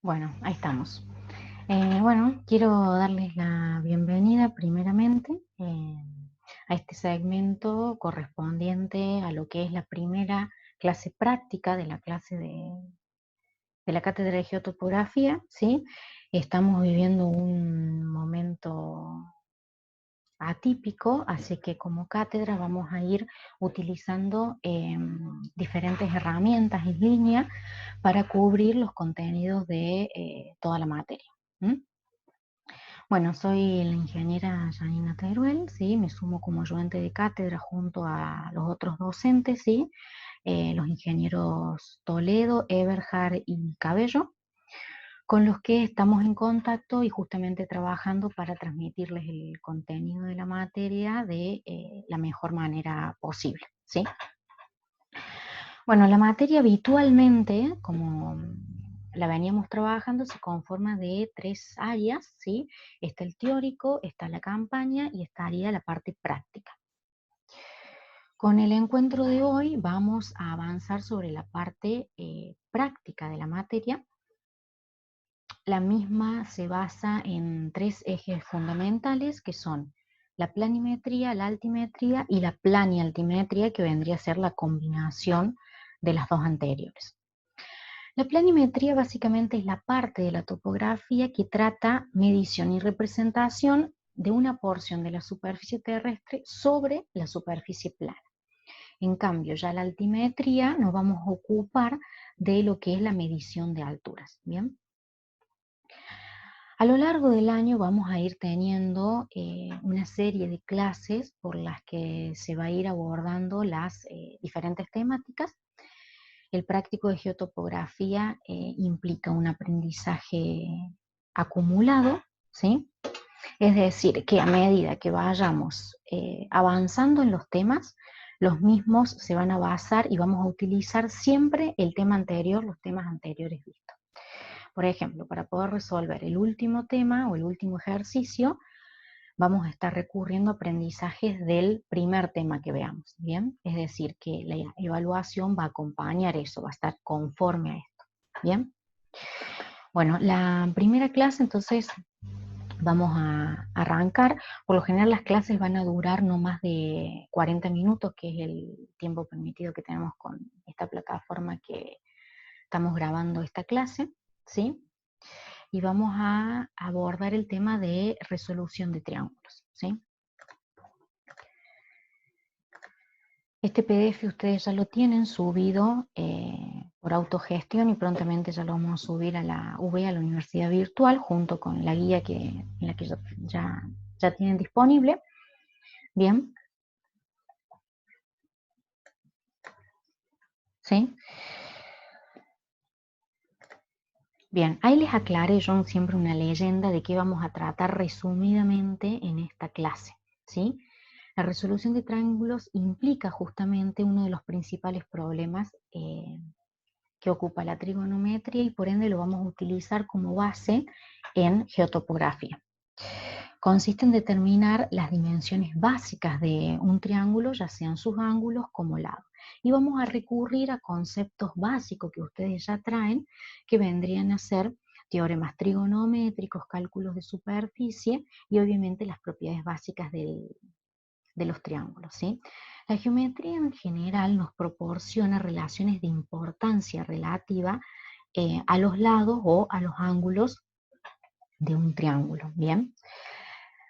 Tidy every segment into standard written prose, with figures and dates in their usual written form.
Bueno, ahí estamos. Bueno, quiero darles la bienvenida primeramente a este segmento correspondiente a lo que es la primera clase práctica de la clase de la cátedra de geotopografía, ¿sí? Estamos viviendo un momento atípico, así que como cátedra vamos a ir utilizando diferentes herramientas en línea para cubrir los contenidos de toda la materia. ¿Mm? Bueno, soy la ingeniera Janina Teruel, ¿sí? Me sumo como ayudante de cátedra junto a los otros docentes, ¿sí? Los ingenieros Toledo, Eberhard y Cabello, con los que estamos en contacto y justamente trabajando para transmitirles el contenido de la materia de la mejor manera posible, ¿sí? Bueno, la materia habitualmente, como la veníamos trabajando, se conforma de tres áreas, ¿sí? Está el teórico, está la campaña y estaría la parte práctica. Con el encuentro de hoy vamos a avanzar sobre la parte práctica de la materia. La misma se basa en tres ejes fundamentales que son la planimetría, la altimetría y la planialtimetría, que vendría a ser la combinación de las dos anteriores. La planimetría básicamente es la parte de la topografía que trata medición y representación de una porción de la superficie terrestre sobre la superficie plana. En cambio, ya la altimetría nos vamos a ocupar de lo que es la medición de alturas, ¿bien? A lo largo del año vamos a ir teniendo una serie de clases por las que se va a ir abordando las diferentes temáticas. El práctico de geotopografía implica un aprendizaje acumulado, ¿sí? Es decir, que a medida que vayamos avanzando en los temas, los mismos se van a basar y vamos a utilizar siempre el tema anterior, los temas anteriores vistos. Por ejemplo, para poder resolver el último tema o el último ejercicio, vamos a estar recurriendo a aprendizajes del primer tema que veamos, ¿bien? Es decir, que la evaluación va a acompañar eso, va a estar conforme a esto, ¿bien? Bueno, la primera clase entonces vamos a arrancar. Por lo general las clases van a durar no más de 40 minutos, que es el tiempo permitido que tenemos con esta plataforma que estamos grabando esta clase, ¿sí? Y vamos a abordar el tema de resolución de triángulos, ¿sí? Este PDF ustedes ya lo tienen subido por autogestión y prontamente ya lo vamos a subir a la UB, a la Universidad Virtual, junto con la guía en la que ya tienen disponible. Bien, ¿sí? Bien, ahí les aclaré yo siempre una leyenda de qué vamos a tratar resumidamente en esta clase, ¿sí? La resolución de triángulos implica justamente uno de los principales problemas que ocupa la trigonometría y por ende lo vamos a utilizar como base en geotopografía. Consiste en determinar las dimensiones básicas de un triángulo, ya sean sus ángulos como lados. Y vamos a recurrir a conceptos básicos que ustedes ya traen, que vendrían a ser teoremas trigonométricos, cálculos de superficie y obviamente las propiedades básicas de los triángulos, ¿sí? La geometría en general nos proporciona relaciones de importancia relativa a los lados o a los ángulos de un triángulo, ¿bien?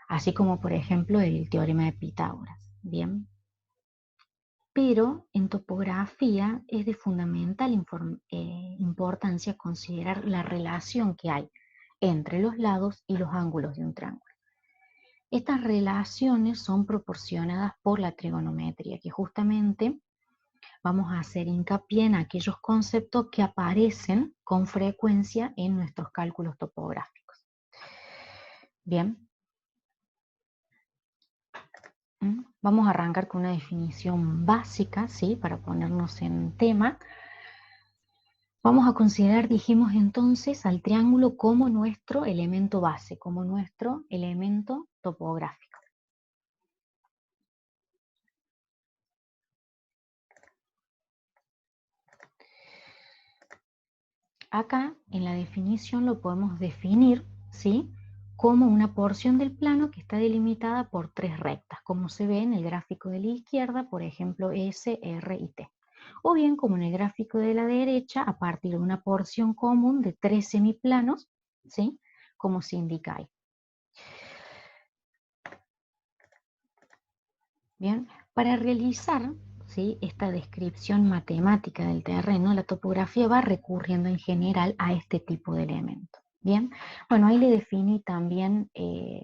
Así como por ejemplo el teorema de Pitágoras, ¿bien? Pero en topografía es de fundamental importancia considerar la relación que hay entre los lados y los ángulos de un triángulo. Estas relaciones son proporcionadas por la trigonometría, que justamente vamos a hacer hincapié en aquellos conceptos que aparecen con frecuencia en nuestros cálculos topográficos. Bien. Vamos a arrancar con una definición básica, ¿sí? Para ponernos en tema. Vamos a considerar, dijimos entonces, al triángulo como nuestro elemento base, como nuestro elemento topográfico. Acá en la definición lo podemos definir, ¿sí?, como una porción del plano que está delimitada por tres rectas, como se ve en el gráfico de la izquierda, por ejemplo, S, R y T. O bien como en el gráfico de la derecha, a partir de una porción común de tres semiplanos, ¿sí?, como se indica ahí. Bien, para realizar, ¿sí?, esta descripción matemática del terreno, la topografía va recurriendo en general a este tipo de elementos. Bien, bueno, ahí le definí también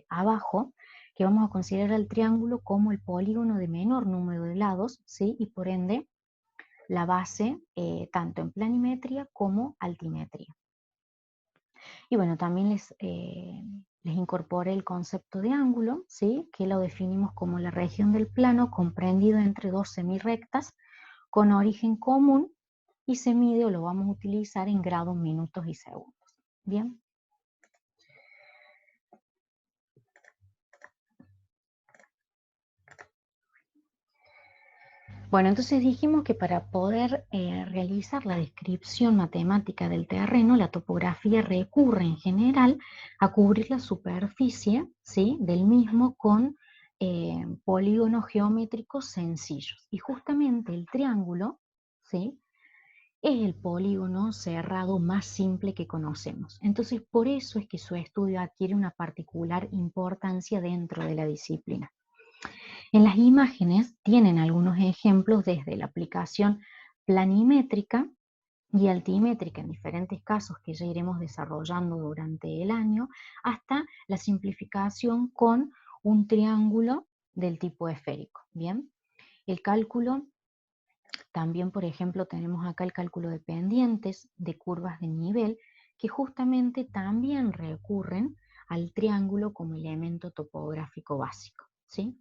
abajo que vamos a considerar el triángulo como el polígono de menor número de lados, ¿sí?, y por ende la base tanto en planimetría como altimetría. Y bueno, también les incorporé el concepto de ángulo, ¿sí?, que lo definimos como la región del plano comprendido entre dos semirrectas con origen común y se mide o lo vamos a utilizar en grados, minutos y segundos. Bien. Bueno, entonces dijimos que para poder realizar la descripción matemática del terreno, la topografía recurre en general a cubrir la superficie, ¿sí?, del mismo con polígonos geométricos sencillos. Y justamente el triángulo, ¿sí?, es el polígono cerrado más simple que conocemos. Entonces, por eso es que su estudio adquiere una particular importancia dentro de la disciplina. En las imágenes tienen algunos ejemplos desde la aplicación planimétrica y altimétrica en diferentes casos que ya iremos desarrollando durante el año, hasta la simplificación con un triángulo del tipo esférico. Bien, el cálculo, también por ejemplo tenemos acá el cálculo de pendientes, de curvas de nivel, que justamente también recurren al triángulo como elemento topográfico básico, ¿sí?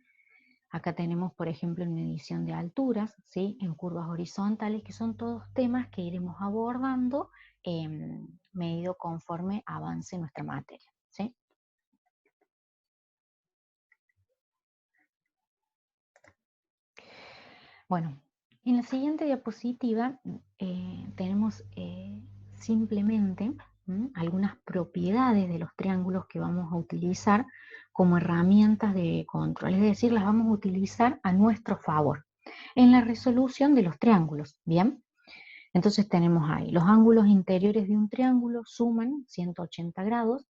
Acá tenemos, por ejemplo, en medición de alturas, ¿sí?, en curvas horizontales, que son todos temas que iremos abordando medido conforme avance nuestra materia, ¿sí? Bueno, en la siguiente diapositiva tenemos simplemente algunas propiedades de los triángulos que vamos a utilizar como herramientas de control, es decir, las vamos a utilizar a nuestro favor en la resolución de los triángulos, ¿bien? Entonces tenemos ahí, los ángulos interiores de un triángulo suman 180 grados.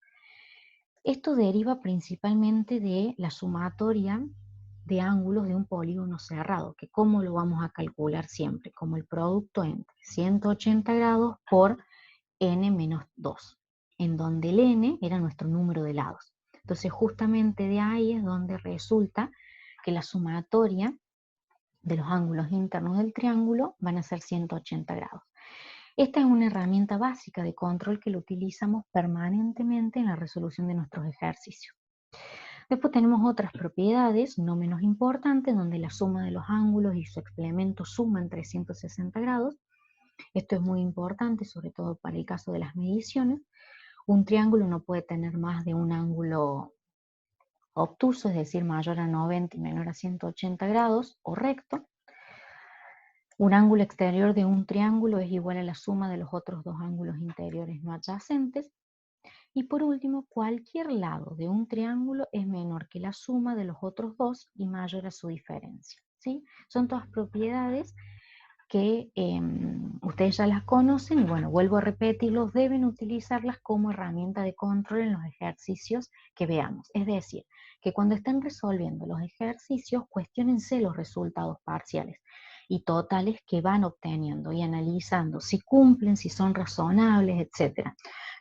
Esto deriva principalmente de la sumatoria de ángulos de un polígono cerrado, que cómo lo vamos a calcular siempre, como el producto entre 180 grados por n menos 2, en donde el n era nuestro número de lados. Entonces justamente de ahí es donde resulta que la sumatoria de los ángulos internos del triángulo van a ser 180 grados. Esta es una herramienta básica de control que lo utilizamos permanentemente en la resolución de nuestros ejercicios. Después tenemos otras propiedades no menos importantes, donde la suma de los ángulos y su experimento suman 360 grados. Esto es muy importante, sobre todo para el caso de las mediciones. Un triángulo no puede tener más de un ángulo obtuso, es decir, mayor a 90 y menor a 180 grados, o recto. Un ángulo exterior de un triángulo es igual a la suma de los otros dos ángulos interiores no adyacentes. Y por último, cualquier lado de un triángulo es menor que la suma de los otros dos y mayor a su diferencia, ¿sí? Son todas propiedades que ustedes ya las conocen y bueno, vuelvo a repetirlos, deben utilizarlas como herramienta de control en los ejercicios que veamos. Es decir, que cuando estén resolviendo los ejercicios, cuestiónense los resultados parciales y totales que van obteniendo y analizando si cumplen, si son razonables, etc.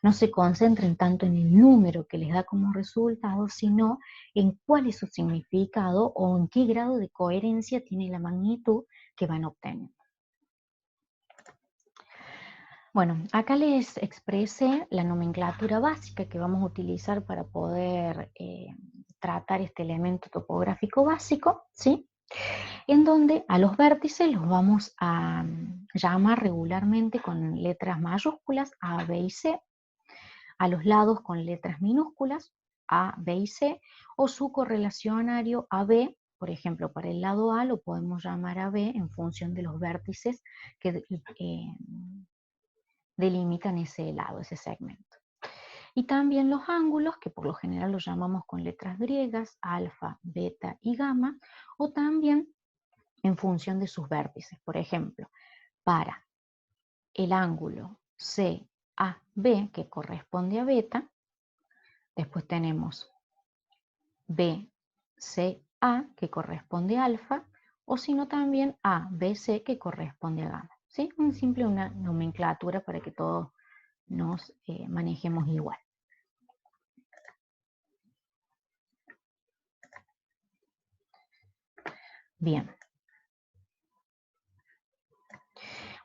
No se concentren tanto en el número que les da como resultado, sino en cuál es su significado o en qué grado de coherencia tiene la magnitud que van obteniendo. Bueno, acá les expresé la nomenclatura básica que vamos a utilizar para poder tratar este elemento topográfico básico, ¿sí? En donde a los vértices los vamos a llamar regularmente con letras mayúsculas A, B y C, a los lados con letras minúsculas A, B y C, o su correlacionario AB, por ejemplo, para el lado A lo podemos llamar AB en función de los vértices que delimitan ese lado, ese segmento. Y también los ángulos, que por lo general los llamamos con letras griegas, alfa, beta y gamma, o también en función de sus vértices. Por ejemplo, para el ángulo CAB, que corresponde a beta, después tenemos BCA, que corresponde a alfa, o sino también ABC, que corresponde a gamma. ¿Sí? Una nomenclatura para que todos nos manejemos igual. Bien.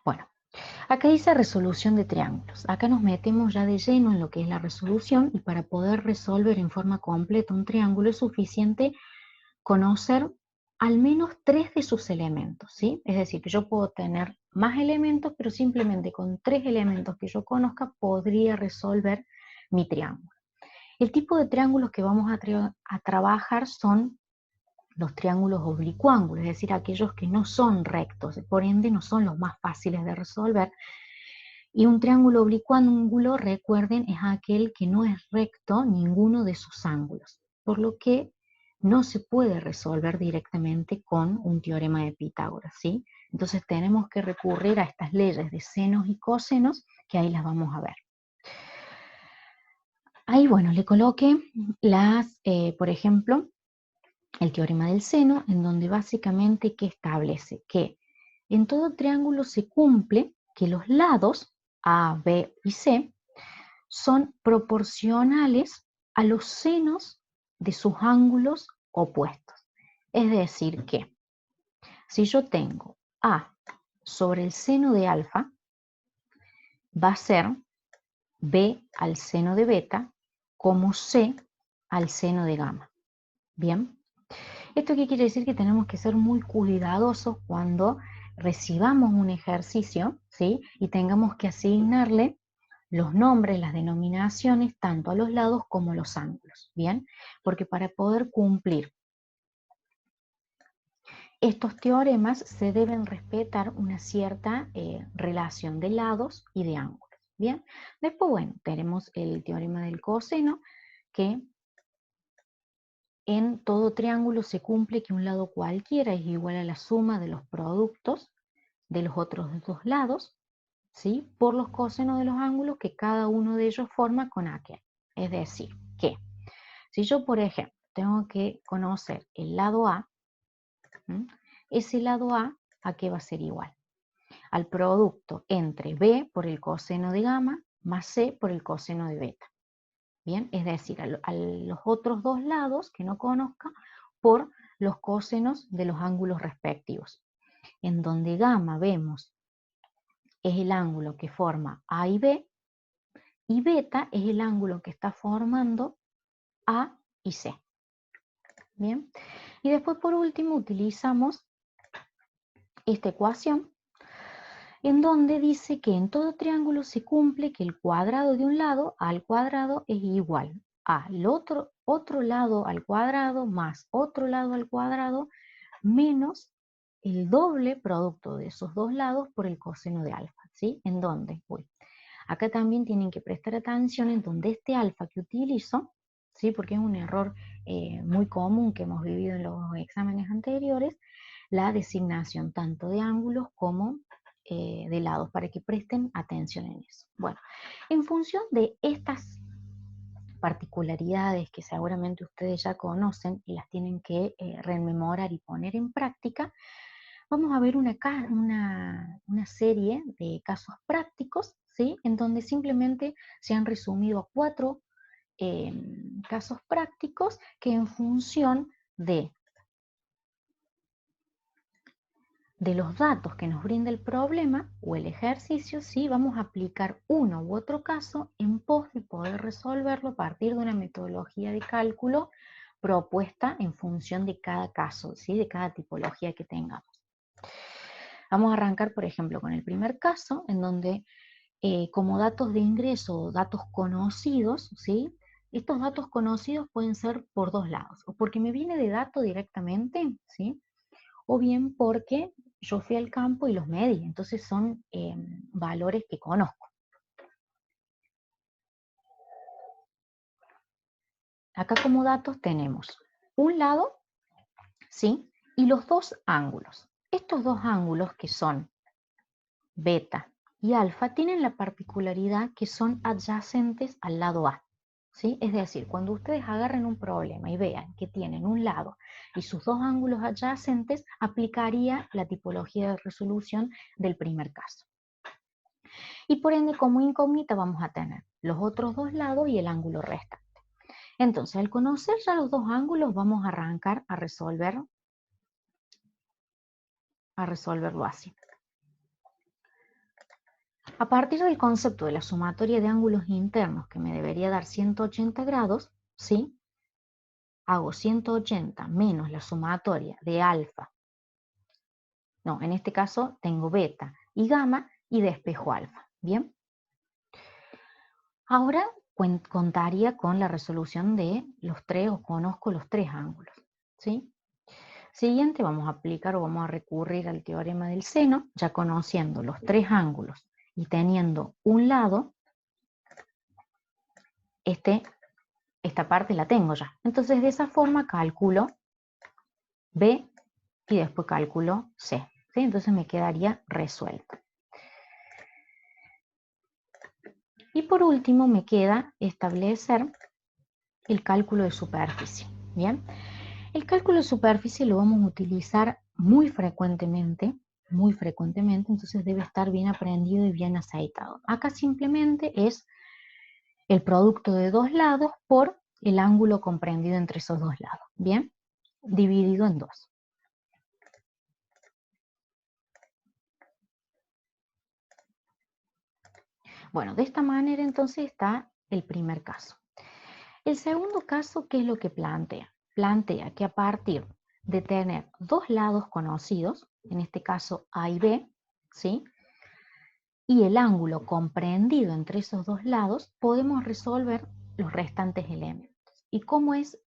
Bueno, acá dice resolución de triángulos. Acá nos metemos ya de lleno en lo que es la resolución, y para poder resolver en forma completa un triángulo es suficiente conocer al menos 3 de sus elementos, ¿sí? Es decir, que yo puedo tener más elementos, pero simplemente con 3 elementos que yo conozca podría resolver mi triángulo. El tipo de triángulos que vamos a trabajar son los triángulos oblicuángulos, es decir, aquellos que no son rectos, por ende no son los más fáciles de resolver. Y un triángulo oblicuángulo, recuerden, es aquel que no es recto ninguno de sus ángulos, por lo que no se puede resolver directamente con un teorema de Pitágoras, ¿sí? Entonces tenemos que recurrir a estas leyes de senos y cosenos, que ahí las vamos a ver. Ahí, bueno, le coloqué por ejemplo, el teorema del seno, en donde básicamente, ¿qué establece? Que en todo triángulo se cumple que los lados A, B y C son proporcionales a los senos de sus ángulos opuestos. Es decir que si yo tengo A sobre el seno de alfa, va a ser B al seno de beta como C al seno de gamma. ¿Bien? ¿Esto qué quiere decir? Que tenemos que ser muy cuidadosos cuando recibamos un ejercicio, ¿sí? Y tengamos que asignarle los nombres, las denominaciones, tanto a los lados como a los ángulos, ¿bien? Porque para poder cumplir estos teoremas se deben respetar una cierta relación de lados y de ángulos, ¿bien? Después, bueno, tenemos el teorema del coseno, que en todo triángulo se cumple que un lado cualquiera es igual a la suma de los productos de los otros dos lados, ¿sí? Por los cosenos de los ángulos que cada uno de ellos forma con aquel. Es decir, que si yo, por ejemplo, tengo que conocer el lado A, ¿m? Ese lado ¿a qué va a ser igual? Al producto entre B por el coseno de gamma más C por el coseno de beta. Bien, es decir, a los otros dos lados que no conozca por los cosenos de los ángulos respectivos. En donde gamma vemos es el ángulo que forma A y B, y beta es el ángulo que está formando A y C. Bien, y después por último utilizamos esta ecuación en donde dice que en todo triángulo se cumple que el cuadrado de un lado al cuadrado es igual al otro lado al cuadrado más otro lado al cuadrado menos el doble producto de esos dos lados por el coseno de alfa, ¿sí? ¿En dónde? Acá también tienen que prestar atención en donde este alfa que utilizo, ¿sí? Porque es un error muy común que hemos vivido en los exámenes anteriores, la designación tanto de ángulos como de lados, para que presten atención en eso. Bueno, en función de estas particularidades que seguramente ustedes ya conocen y las tienen que rememorar y poner en práctica, vamos a ver una serie de casos prácticos, ¿sí? En donde simplemente se han resumido a 4 casos prácticos que en función de los datos que nos brinda el problema o el ejercicio, ¿sí? Vamos a aplicar uno u otro caso en pos de poder resolverlo a partir de una metodología de cálculo propuesta en función de cada caso, ¿sí? De cada tipología que tengamos. Vamos a arrancar, por ejemplo, con el primer caso, en donde como datos de ingreso o datos conocidos, ¿sí? Estos datos conocidos pueden ser por dos lados, o porque me viene de dato directamente, ¿sí? O bien porque yo fui al campo y los medí, entonces son valores que conozco. Acá como datos tenemos un lado, ¿sí? Y los dos ángulos. Estos dos ángulos que son beta y alfa tienen la particularidad que son adyacentes al lado A. ¿Sí? Es decir, cuando ustedes agarren un problema y vean que tienen un lado y sus dos ángulos adyacentes, aplicaría la tipología de resolución del primer caso. Y por ende, como incógnita vamos a tener los otros dos lados y el ángulo restante. Entonces, al conocer ya los dos ángulos, vamos a arrancar a resolverlo así. A partir del concepto de la sumatoria de ángulos internos que me debería dar 180 grados, ¿sí? Hago 180 menos la sumatoria de alfa. No, en este caso tengo beta y gamma y despejo alfa. ¿Bien? Ahora contaría con la resolución de los tres, o conozco los tres ángulos. ¿Sí? Siguiente, vamos a aplicar o vamos a recurrir al teorema del seno, ya conociendo los tres ángulos y teniendo un lado, esta parte la tengo ya. Entonces de esa forma calculo B y después calculo C. ¿Sí? Entonces me quedaría resuelto. Y por último me queda establecer el cálculo de superficie. ¿Bien? El cálculo de superficie lo vamos a utilizar muy frecuentemente, entonces debe estar bien aprendido y bien aceitado. Acá simplemente es el producto de dos lados por el ángulo comprendido entre esos dos lados, ¿bien? Dividido en dos. Bueno, de esta manera entonces está el primer caso. El segundo caso, ¿qué es lo que plantea? Plantea que a partir de tener dos lados conocidos, en este caso A y B, ¿sí? Y el ángulo comprendido entre esos dos lados, podemos resolver los restantes elementos. ¿Y cómo es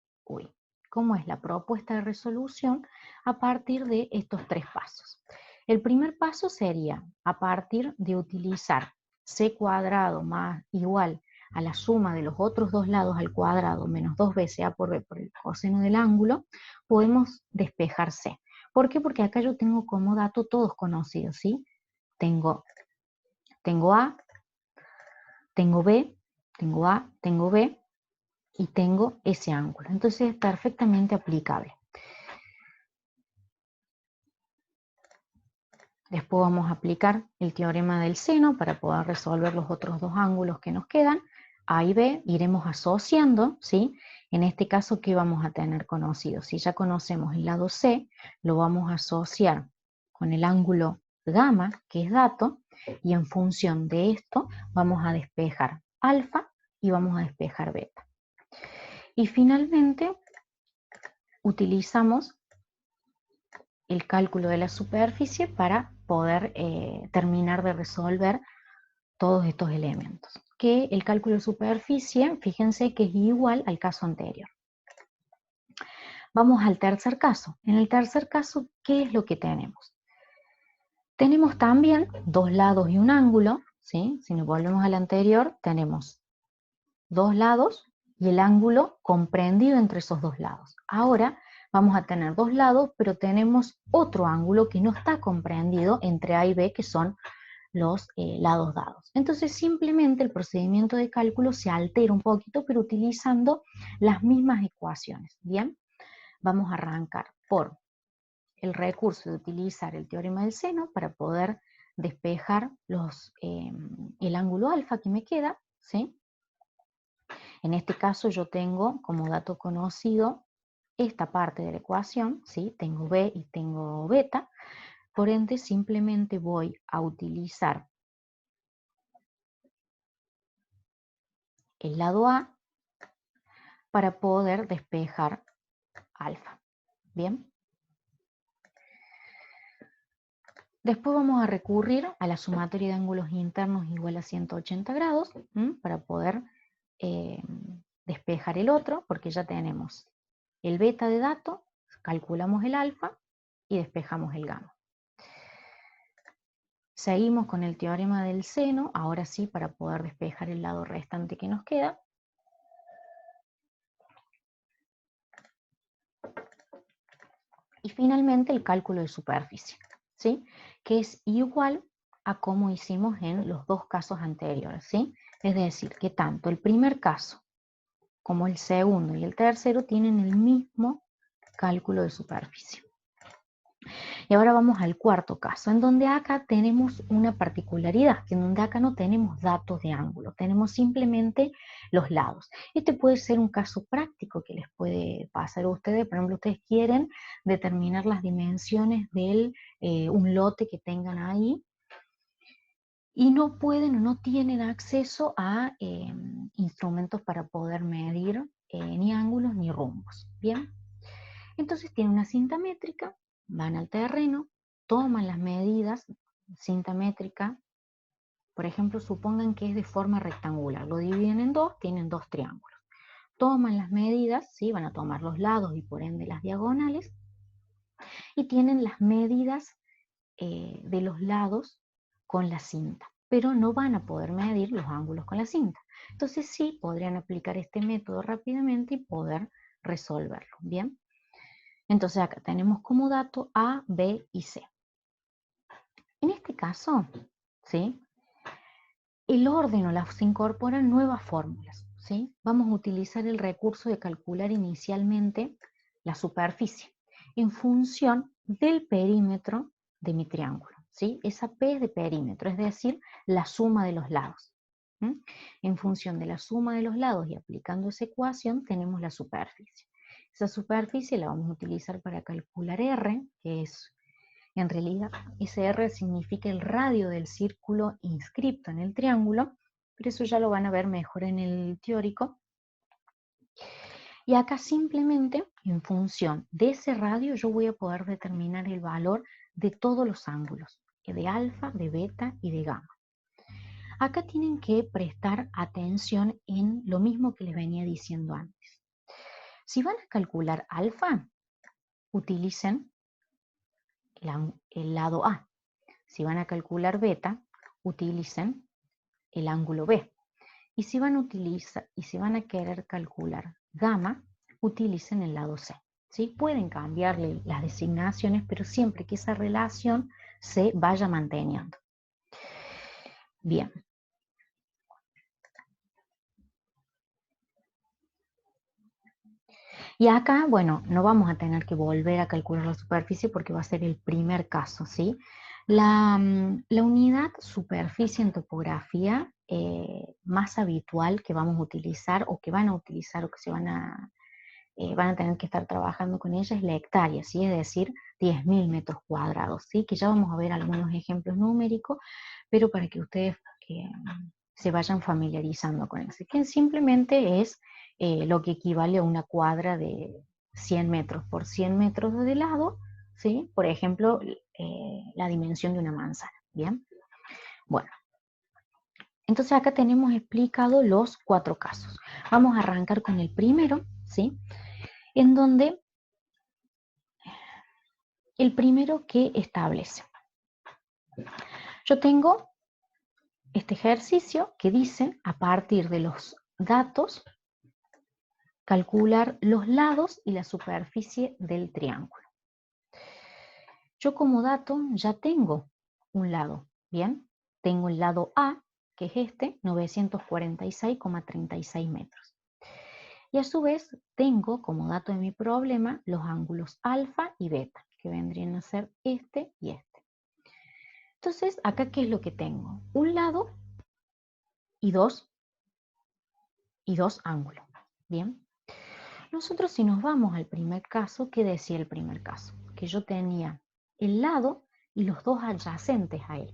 la propuesta de resolución a partir de estos tres pasos? El primer paso sería a partir de utilizar c cuadrado más igual a la suma de los otros dos lados al cuadrado menos 2 veces a por b por el coseno del ángulo, podemos despejar c. ¿Por qué? Porque acá yo tengo como dato todos conocidos, ¿sí? Tengo A, tengo B, tengo A, tengo B y tengo ese ángulo. Entonces es perfectamente aplicable. Después vamos a aplicar el teorema del seno para poder resolver los otros dos ángulos que nos quedan. A y B iremos asociando, ¿sí? En este caso, ¿qué vamos a tener conocido? Si ya conocemos el lado C, lo vamos a asociar con el ángulo gamma, que es dato, y en función de esto vamos a despejar alfa y vamos a despejar beta. Y finalmente utilizamos el cálculo de la superficie para poder terminar de resolver todos estos elementos. Que el cálculo de superficie, fíjense que es igual al caso anterior. Vamos al tercer caso. En el tercer caso, ¿qué es lo que tenemos? Tenemos también dos lados y un ángulo, ¿sí? Si nos volvemos al anterior, tenemos dos lados y el ángulo comprendido entre esos dos lados. Ahora vamos a tener dos lados, pero tenemos otro ángulo que no está comprendido entre A y B, que son los lados dados. Entonces simplemente el procedimiento de cálculo se altera un poquito, pero utilizando las mismas ecuaciones. Bien, vamos a arrancar por el recurso de utilizar el teorema del seno para poder despejar el ángulo alfa que me queda, ¿sí? En este caso yo tengo como dato conocido esta parte de la ecuación, ¿sí? Tengo B y tengo beta, por ende simplemente voy a utilizar el lado A para poder despejar alfa. Bien. Después vamos a recurrir a la sumatoria de ángulos internos igual a 180 grados para poder despejar el otro, porque ya tenemos el beta de dato, calculamos el alfa y despejamos el gamma. Seguimos con el teorema del seno, ahora sí para poder despejar el lado restante que nos queda. Y finalmente el cálculo de superficie, ¿sí? Que es igual a como hicimos en los dos casos anteriores, ¿sí? Es decir, que tanto el primer caso como el segundo y el tercero tienen el mismo cálculo de superficie. Y ahora vamos al cuarto caso, en donde acá tenemos una particularidad, que en donde acá no tenemos datos de ángulo, tenemos simplemente los lados. Este puede ser un caso práctico que les puede pasar a ustedes. Por ejemplo, ustedes quieren determinar las dimensiones de un lote que tengan ahí y no pueden o no tienen acceso a instrumentos para poder medir ni ángulos ni rumbos. Bien, entonces tienen una cinta métrica, van al terreno, toman las medidas, cinta métrica, por ejemplo, supongan que es de forma rectangular, lo dividen en dos, tienen dos triángulos. Toman las medidas, ¿sí? Van a tomar los lados y por ende las diagonales, y tienen las medidas de los lados con la cinta, pero no van a poder medir los ángulos con la cinta. Entonces sí podrían aplicar este método rápidamente y poder resolverlo. Bien, entonces acá tenemos como dato A, B y C. En este caso, ¿sí? El orden o se incorporan nuevas fórmulas, ¿sí? Vamos a utilizar el recurso de calcular inicialmente la superficie en función del perímetro de mi triángulo, ¿sí? Esa P es de perímetro, es decir, la suma de los lados. En función de la suma de los lados y aplicando esa ecuación tenemos la superficie. Esa superficie la vamos a utilizar para calcular R, que es, en realidad, ese R significa el radio del círculo inscripto en el triángulo, pero eso ya lo van a ver mejor en el teórico. Y acá simplemente, en función de ese radio, yo voy a poder determinar el valor de todos los ángulos, de alfa, de beta y de gamma. Acá tienen que prestar atención en lo mismo que les venía diciendo antes. Si van a calcular alfa, utilicen el lado A. Si van a calcular beta, utilicen el ángulo B. Y si van a querer calcular gamma, utilicen el lado C. ¿Sí? Pueden cambiarle las designaciones, pero siempre que esa relación se vaya manteniendo. Bien. Y acá, bueno, no vamos a tener que volver a calcular la superficie porque va a ser el primer caso, ¿sí? La unidad superficie en topografía más habitual que vamos a utilizar o que van a utilizar o que van a tener que estar trabajando con ella es la hectárea, ¿sí? Es decir, 10.000 metros cuadrados, ¿sí? Que ya vamos a ver algunos ejemplos numéricos, pero para que ustedes se vayan familiarizando con eso. Que simplemente es lo que equivale a una cuadra de 100 metros por 100 metros de lado, ¿sí? Por ejemplo, la dimensión de una manzana, ¿bien? Bueno, entonces acá tenemos explicado los 4 casos. Vamos a arrancar con el primero, ¿sí? En donde el primero que establece. Yo tengo este ejercicio que dice, a partir de los datos, calcular los lados y la superficie del triángulo. Yo como dato ya tengo un lado, ¿bien? Tengo el lado A, que es este, 946,36 metros. Y a su vez tengo como dato de mi problema los ángulos alfa y beta, que vendrían a ser este y este. Entonces, acá, ¿qué es lo que tengo? Un lado y dos ángulos, ¿bien? Nosotros si nos vamos al primer caso, ¿qué decía el primer caso? Que yo tenía el lado y los dos adyacentes a él.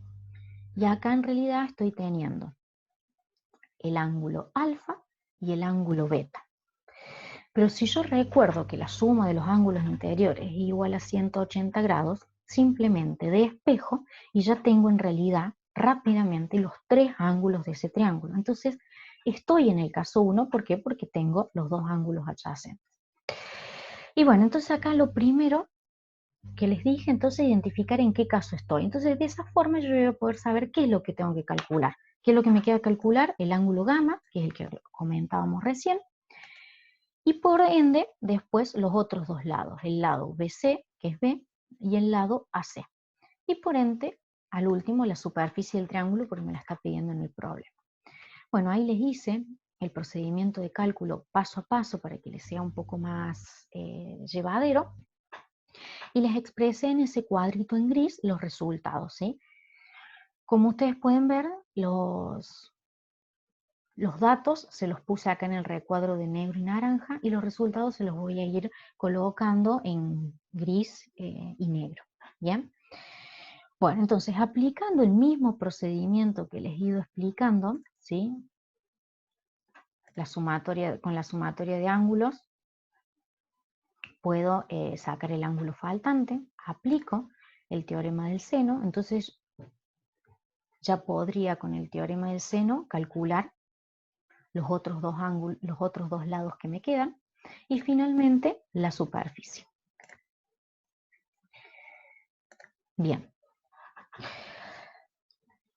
Y acá en realidad estoy teniendo el ángulo alfa y el ángulo beta. Pero si yo recuerdo que la suma de los ángulos interiores es igual a 180 grados, simplemente despejo y ya tengo en realidad rápidamente los 3 ángulos de ese triángulo. Entonces estoy en el caso 1, ¿por qué? Porque tengo los 2 ángulos adyacentes. Y bueno, entonces acá lo primero que les dije, entonces identificar en qué caso estoy. Entonces de esa forma yo voy a poder saber qué es lo que tengo que calcular. ¿Qué es lo que me queda calcular? El ángulo gamma, que es el que comentábamos recién. Y por ende, después los otros dos lados, el lado BC que es B, y el lado AC. Y por ende, al último, la superficie del triángulo, porque me la está pidiendo en el problema. Bueno, ahí les hice el procedimiento de cálculo paso a paso para que les sea un poco más llevadero, y les expresé en ese cuadrito en gris los resultados, ¿sí? Como ustedes pueden ver, los datos se los puse acá en el recuadro de negro y naranja, y los resultados se los voy a ir colocando en gris y negro, ¿bien? Bueno, entonces aplicando el mismo procedimiento que les he ido explicando, ¿sí? Con la sumatoria de ángulos, puedo sacar el ángulo faltante, aplico el teorema del seno, entonces ya podría con el teorema del seno calcular los otros dos lados que me quedan, y finalmente la superficie. Bien.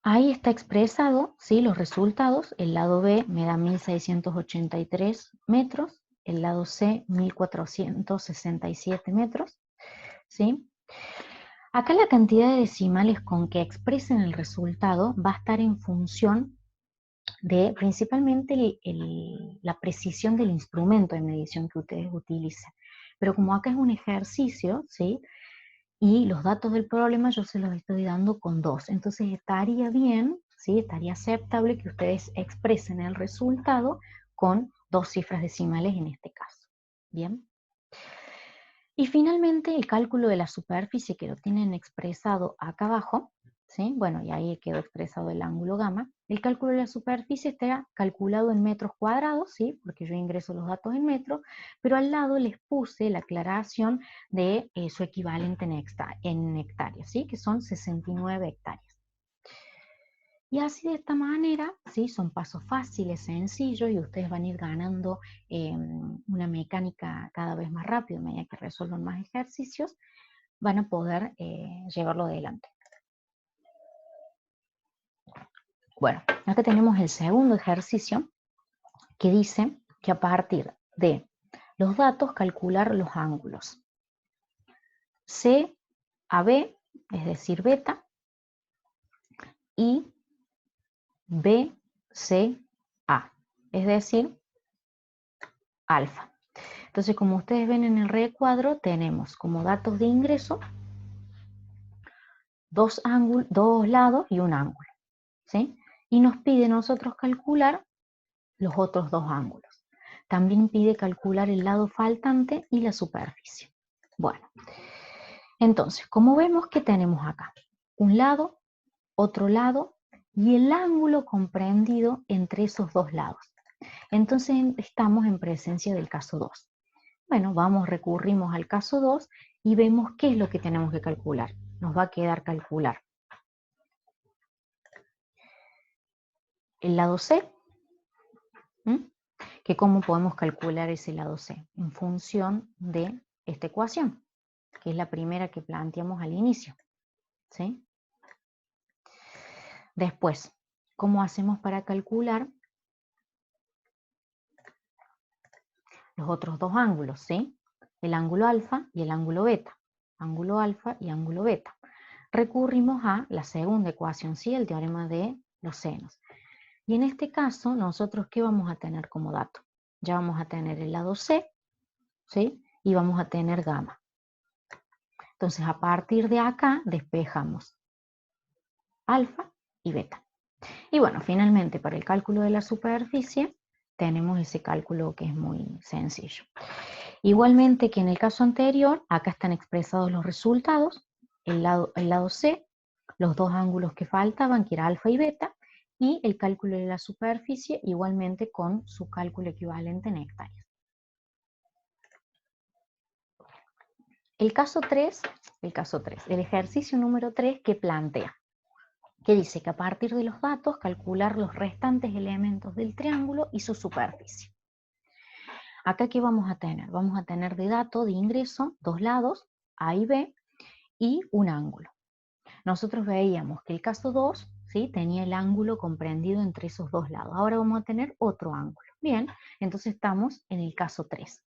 Ahí está expresado, ¿sí?, los resultados. El lado B me da 1683 metros, el lado C 1467 metros, ¿sí? Acá la cantidad de decimales con que expresen el resultado va a estar en función de principalmente la precisión del instrumento de medición que ustedes utilicen. Pero como acá es un ejercicio, ¿sí?, y los datos del problema yo se los estoy dando con 2. Entonces estaría bien, ¿sí?, estaría aceptable que ustedes expresen el resultado con 2 cifras decimales en este caso. Bien. Y finalmente el cálculo de la superficie, que lo tienen expresado acá abajo, ¿sí? Bueno, y ahí quedó expresado el ángulo gamma. El cálculo de la superficie está calculado en metros cuadrados, ¿sí?, porque yo ingreso los datos en metros, pero al lado les puse la aclaración de su equivalente en hectáreas, ¿sí?, que son 69 hectáreas. Y así, de esta manera, ¿sí?, son pasos fáciles, sencillos, y ustedes van a ir ganando una mecánica cada vez más rápido a medida que resuelvan más ejercicios, van a poder llevarlo adelante. Bueno, acá tenemos el segundo ejercicio, que dice que a partir de los datos calcular los ángulos C a B, es decir, beta, y B, C, A, es decir, alfa. Entonces, como ustedes ven en el recuadro, tenemos como datos de ingreso dos lados y un ángulo, ¿sí? Y nos pide nosotros calcular los otros dos ángulos. También pide calcular el lado faltante y la superficie. Bueno, entonces, como vemos, que tenemos acá un lado, otro lado y el ángulo comprendido entre esos dos lados. Entonces estamos en presencia del caso 2. Bueno, recurrimos al caso 2 y vemos qué es lo que tenemos que calcular. Nos va a quedar calcular el lado C, que cómo podemos calcular ese lado C, en función de esta ecuación, que es la primera que planteamos al inicio, ¿sí? Después, ¿cómo hacemos para calcular los otros dos ángulos, ¿sí? El ángulo alfa y el ángulo beta. Ángulo alfa y ángulo beta. Recurrimos a la segunda ecuación, ¿sí?, el teorema de los senos. Y en este caso, nosotros, ¿qué vamos a tener como dato? Ya vamos a tener el lado C, ¿sí?, y vamos a tener gamma. Entonces, a partir de acá, despejamos alfa y beta. Y bueno, finalmente, para el cálculo de la superficie, tenemos ese cálculo que es muy sencillo. Igualmente que en el caso anterior, acá están expresados los resultados, el lado C, los dos ángulos que faltaban, que era alfa y beta, y el cálculo de la superficie, igualmente con su cálculo equivalente en hectáreas. El caso 3, el ejercicio número 3, que plantea, que dice que a partir de los datos calcular los restantes elementos del triángulo y su superficie. Acá, ¿qué vamos a tener? Vamos a tener de dato de ingreso dos lados, A y B, y un ángulo. Nosotros veíamos que el caso 2, ¿sí?, tenía el ángulo comprendido entre esos dos lados. Ahora vamos a tener otro ángulo. Bien, entonces estamos en el caso 3.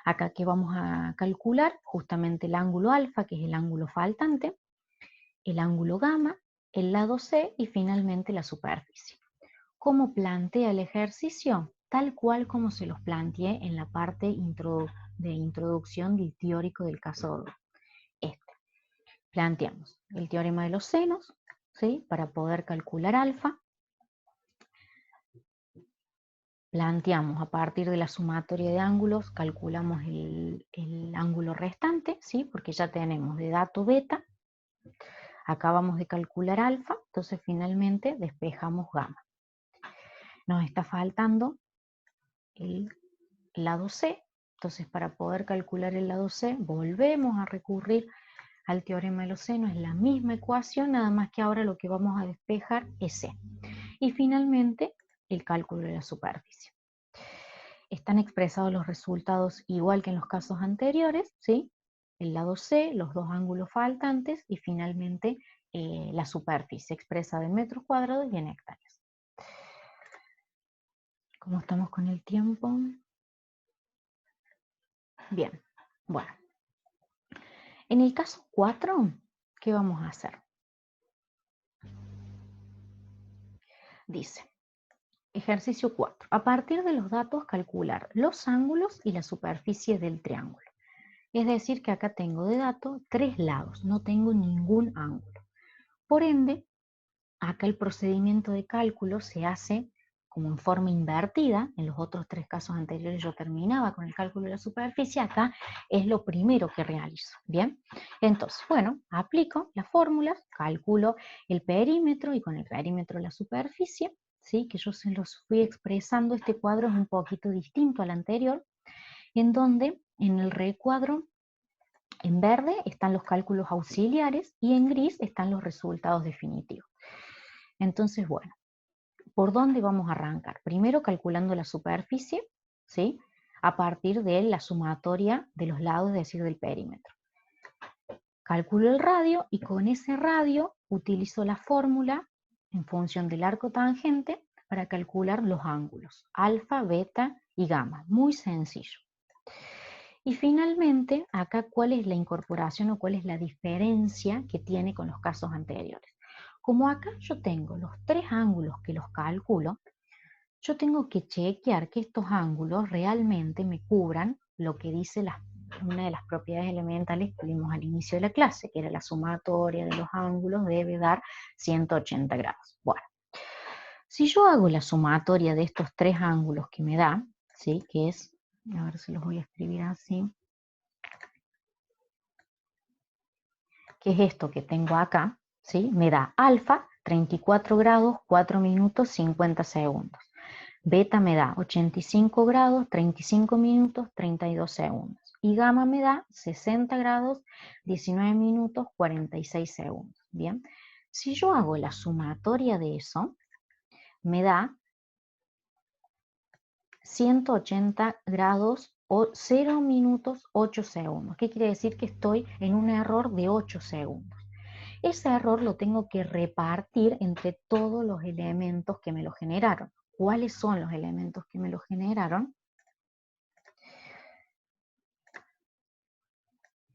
Acá que vamos a calcular justamente el ángulo alfa, que es el ángulo faltante, el ángulo gamma, el lado C y finalmente la superficie. ¿Cómo plantea el ejercicio? Tal cual como se los planteé en la parte de introducción del teórico del caso 2. Planteamos el teorema de los senos, ¿sí? Para poder calcular alfa. Planteamos a partir de la sumatoria de ángulos, calculamos el ángulo restante, ¿sí? Porque ya tenemos de dato beta, acabamos de calcular alfa, entonces finalmente despejamos gamma. Nos está faltando el lado C, entonces para poder calcular el lado C volvemos a recurrir al teorema de los senos, es la misma ecuación, nada más que ahora lo que vamos a despejar es C. Y finalmente el cálculo de la superficie. Están expresados los resultados igual que en los casos anteriores, ¿sí? El lado C, los dos ángulos faltantes y finalmente la superficie expresada en metros cuadrados y en hectáreas. ¿Cómo estamos con el tiempo? Bien, bueno. En el caso 4, ¿qué vamos a hacer? Dice, ejercicio 4. A partir de los datos calcular los ángulos y la superficie del triángulo. Es decir que acá tengo de dato 3 lados, no tengo ningún ángulo. Por ende, acá el procedimiento de cálculo se hace como en forma invertida. En los otros 3 casos anteriores yo terminaba con el cálculo de la superficie, acá es lo primero que realizo. Bien, entonces, bueno, aplico las fórmulas, calculo el perímetro y con el perímetro la superficie, ¿sí? Que yo se los fui expresando. Este cuadro es un poquito distinto al anterior, en donde en el recuadro en verde están los cálculos auxiliares y en gris están los resultados definitivos. Entonces, bueno, ¿por dónde vamos a arrancar? Primero calculando la superficie, ¿sí? A partir de la sumatoria de los lados, es decir, del perímetro. Calculo el radio y con ese radio utilizo la fórmula en función del arco tangente para calcular los ángulos, alfa, beta y gamma. Muy sencillo. Y finalmente, acá, ¿cuál es la incorporación o cuál es la diferencia que tiene con los casos anteriores? Como acá yo tengo los 3 ángulos que los calculo, yo tengo que chequear que estos ángulos realmente me cubran lo que dice una de las propiedades elementales que vimos al inicio de la clase, que era la sumatoria de los ángulos debe dar 180 grados. Bueno, si yo hago la sumatoria de estos 3 ángulos que me da, ¿sí? Que es, a ver si los voy a escribir así, que es esto que tengo acá, ¿sí? Me da alfa 34 grados, 4 minutos, 50 segundos. Beta me da 85 grados, 35 minutos, 32 segundos. Y gamma me da 60 grados, 19 minutos, 46 segundos. Bien, si yo hago la sumatoria de eso, me da 180 grados o 0 minutos, 8 segundos. ¿Qué quiere decir? Que estoy en un error de 8 segundos. Ese error lo tengo que repartir entre todos los elementos que me lo generaron. ¿Cuáles son los elementos que me lo generaron?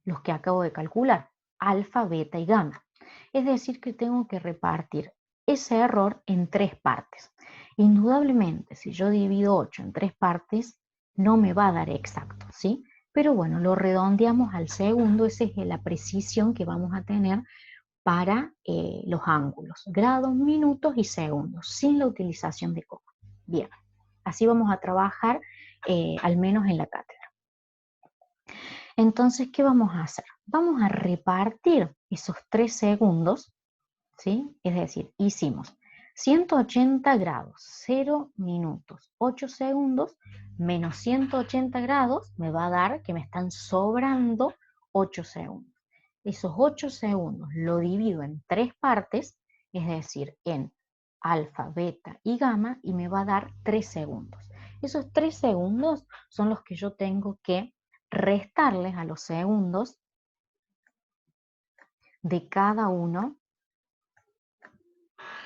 Los que acabo de calcular, alfa, beta y gamma. Es decir, que tengo que repartir ese error en 3 partes. Indudablemente, si yo divido 8 en 3 partes, no me va a dar exacto, ¿sí? Pero bueno, lo redondeamos al segundo, esa es la precisión que vamos a tener para los ángulos, grados, minutos y segundos, sin la utilización de coma. Bien, así vamos a trabajar al menos en la cátedra. Entonces, ¿qué vamos a hacer? Vamos a repartir esos 3 segundos, ¿sí? Es decir, hicimos 180 grados, 0 minutos, 8 segundos, menos 180 grados, me va a dar que me están sobrando 8 segundos. Esos 8 segundos lo divido en 3 partes, es decir, en alfa, beta y gamma, y me va a dar 3 segundos. Esos 3 segundos son los que yo tengo que restarles a los segundos de cada uno,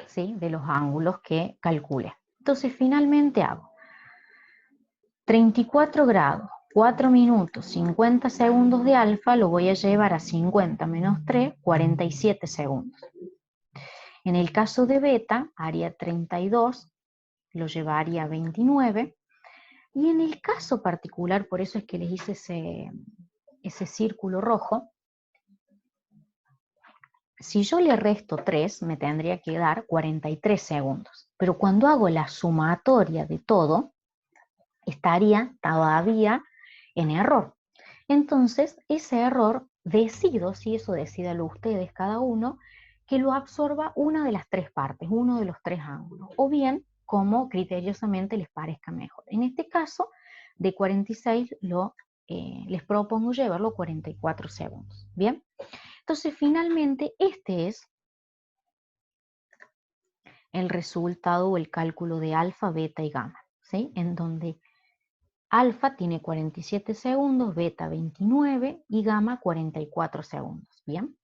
¿sí? De los ángulos que calcule. Entonces finalmente hago 34 grados 4 minutos, 50 segundos de alfa lo voy a llevar a 50 menos 3, 47 segundos. En el caso de beta, haría 32, lo llevaría a 29. Y en el caso particular, por eso es que les hice ese círculo rojo, si yo le resto 3, me tendría que dar 43 segundos. Pero cuando hago la sumatoria de todo, estaría todavía en error. Entonces, ese error decido, si eso decídalo ustedes cada uno, que lo absorba una de las tres partes, uno de los tres ángulos, o bien como criteriosamente les parezca mejor. En este caso, de 46 les propongo llevarlo a 44 segundos. Bien, entonces finalmente este es el resultado o el cálculo de alfa, beta y gamma, ¿sí? En donde alfa tiene 47 segundos, beta 29 y gamma 44 segundos. Bien.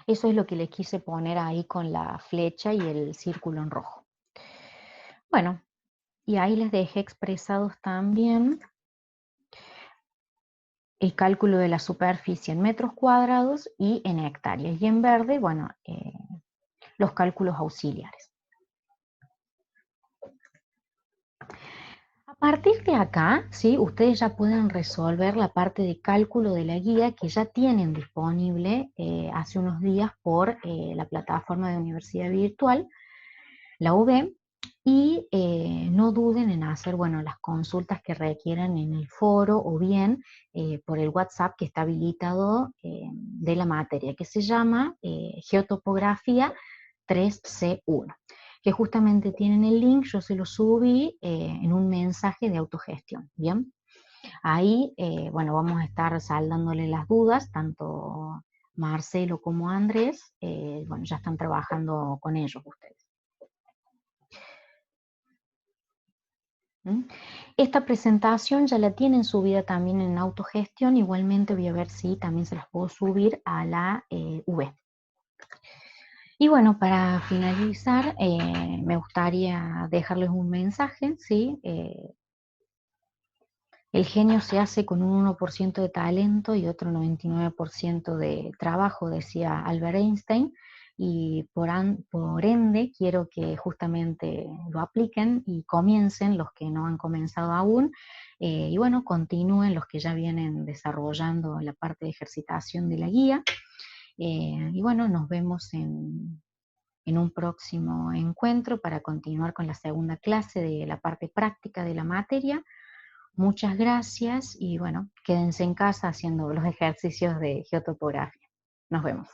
Eso es lo que les quise poner ahí con la flecha y el círculo en rojo. Bueno, y ahí les dejé expresados también el cálculo de la superficie en metros cuadrados y en hectáreas. Y en verde, bueno, los cálculos auxiliares. A partir de acá, ¿sí? Ustedes ya pueden resolver la parte de cálculo de la guía que ya tienen disponible hace unos días por la plataforma de Universidad Virtual, la UB, y no duden en hacer, bueno, las consultas que requieran en el foro o bien por el WhatsApp que está habilitado de la materia, que se llama Geotopografía 3C1, que justamente tienen el link, yo se lo subí en un mensaje de autogestión, ¿bien? Ahí, bueno, vamos a estar saldándole las dudas, tanto Marcelo como Andrés, bueno, ya están trabajando con ellos ustedes. ¿Mm? Esta presentación ya la tienen subida también en autogestión, igualmente voy a ver si también se las puedo subir a la V. Y bueno, para finalizar, me gustaría dejarles un mensaje, ¿sí? El genio se hace con un 1% de talento y otro 99% de trabajo, decía Albert Einstein, y por ende quiero que justamente lo apliquen y comiencen los que no han comenzado aún, y bueno, continúen los que ya vienen desarrollando la parte de ejercitación de la guía, y bueno, nos vemos en un próximo encuentro para continuar con la segunda clase de la parte práctica de la materia. Muchas gracias y bueno, quédense en casa haciendo los ejercicios de geotopografía. Nos vemos.